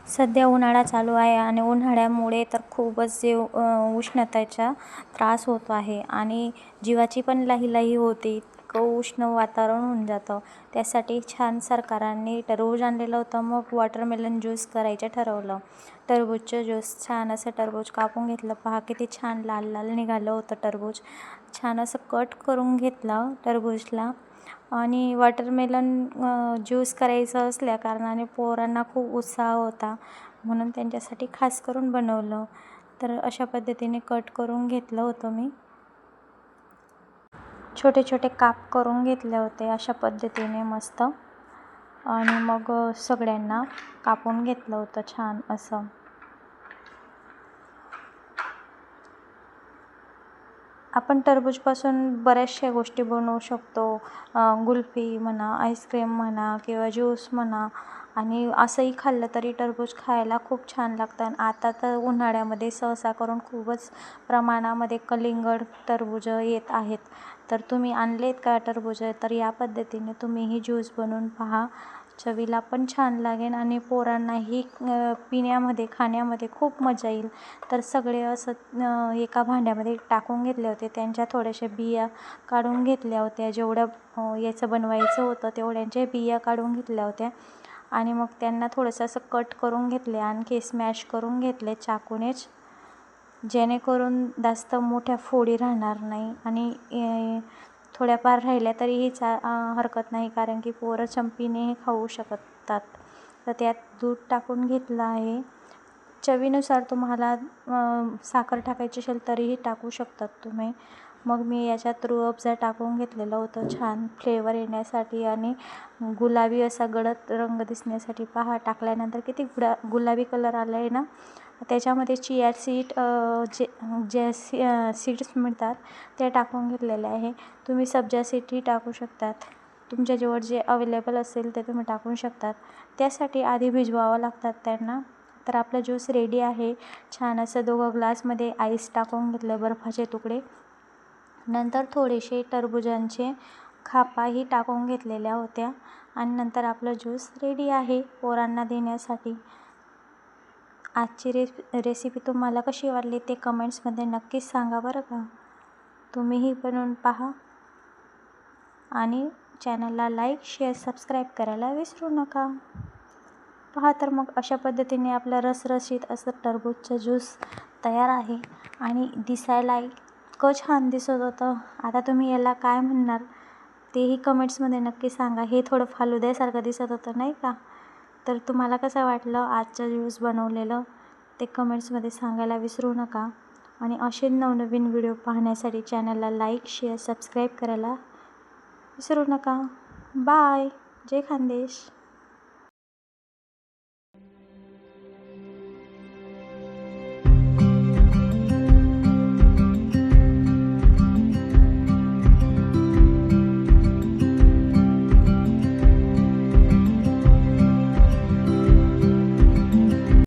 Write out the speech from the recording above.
सध्या उन्हाळा चालू आहे आणि उन्हाळ्यामुळे तर खूपच उष्णतेचा त्रास होत आहे आणि जीवाची पण लाहीलाही होते. इतकं उष्ण वातावरण होऊन जातं. त्यासाठी छान सरकारांनी टरबूज आणलेलं होतं. मग वॉटरमेलन ज्यूस करायचं ठरवलं. टरबूजचं ज्यूस, छान असं टरबूज कापून घेतलं. पहा किती छान लाल लाल निघालं होतं टरबूज. छान असं कट करून घेतलं टरबूजला. आणि वॉटरमेलन ज्यूस करायचं असल्या कारणाने पोरांना खूप उत्साह होता, म्हणून त्यांच्यासाठी खास करून बनवलं. तर अशा पद्धतीने कट करून घेतलं होतं मी. छोटे छोटे काप करून घेतले होते अशा पद्धतीने मस्त. आणि मग सगळ्यांना कापून घेतलं होतं छान असं. आपण टरबूजपासून बऱ्याचशा गोष्टी बनवू शकतो. कुल्फी म्हणा, आईस्क्रीम म्हणा किंवा ज्यूस म्हणा. आणि असंही खाल्लं तरी टरबूज खायला खूप छान लागतं. आणि आता तर उन्हाळ्यामध्ये सहसा करून खूपच प्रमाणामध्ये कलिंगड टरबूज येत आहेत. तर तुम्ही आणलेत का टरबूज? तर या पद्धतीने तुम्हीही ज्यूस बनवून पहा. चवीला पण छान लागेल आणि पोरांनाही पिण्यामध्ये खाण्यामध्ये खूप मजा येईल. तर सगळे असं एका भांड्यामध्ये टाकून घेतले होते. त्यांच्या थोड्याशा बिया काढून घेतल्या होत्या. जेवढं याचं बनवायचं होतं तेवढ्यांच्या बिया काढून घेतल्या होत्या. आणि मग त्यांना थोडंसं असं कट करून घेतले, आणखी स्मॅश करून घेतले चाकूनेच, जेणेकरून जास्त मोठ्या फोडी राहणार नाही. आणि थोड्याफार राहिल्या तरीही हरकत नाही, कारण की पोरं चंपीने हे खाऊ शकतात. तर त्यात दूध टाकून घेतलं आहे. चवीनुसार तुम्हाला साखर टाकायची असेल तरीही टाकू शकतात तुम्ही. मग मी याच्यात रूह अफजा टाकून घेतलेलं होतं छान फ्लेवर येण्यासाठी आणि गुलाबी असा गडद रंग दिसण्यासाठी. पहा, टाकल्यानंतर किती गुलाबी कलर आला आहे ना. त्याच्यामध्ये चिया सीड जे सीड्स मिळतात ते टाकून घेतलेले आहे. तुम्ही सब्जा सीडही टाकू शकतात. तुमच्याजवळ जे अवेलेबल असेल ते तुम्ही टाकू शकतात. त्यासाठी आधी भिजवावं लागतात त्यांना. तर आपला ज्यूस रेडी आहे. छान असं 2 ग्लासमध्ये आईस टाकून घेतलं, बर्फाचे तुकडे. नंतर थोडेसे टरबुजांचे खापाही टाकून घेतलेल्या होत्या. आणि नंतर आपलं ज्यूस रेडी आहे पोरांना देण्यासाठी. आजची रेसिपी तुम्हाला कशी वाटली ते कमेंट्समध्ये नक्कीच सांगा बरं का. तुम्हीही बनवून पहा आणि चॅनलला लाईक, शेअर, सबस्क्राईब करायला विसरू नका. पहा, तर मग अशा पद्धतीने आपलं रसरशीत असं टरबूजचं ज्यूस तयार आहे. आणि दिसायला इतकं छान दिसत होतं. आता तुम्ही याला काय म्हणणार तेही कमेंट्समध्ये नक्की सांगा. हे थोडं फालुद्यासारखं दिसत होतं नाही का. तर तुम्हाला कसं वाटलं आजचं ज्यूस बनवलेलं ते कमेंट्समध्ये सांगायला विसरू नका. आणि असे नवनवीन व्हिडिओ पाहण्यासाठी चॅनलला लाईक, शेअर, सबस्क्राईब करायला विसरू नका. बाय. जय खानदेश.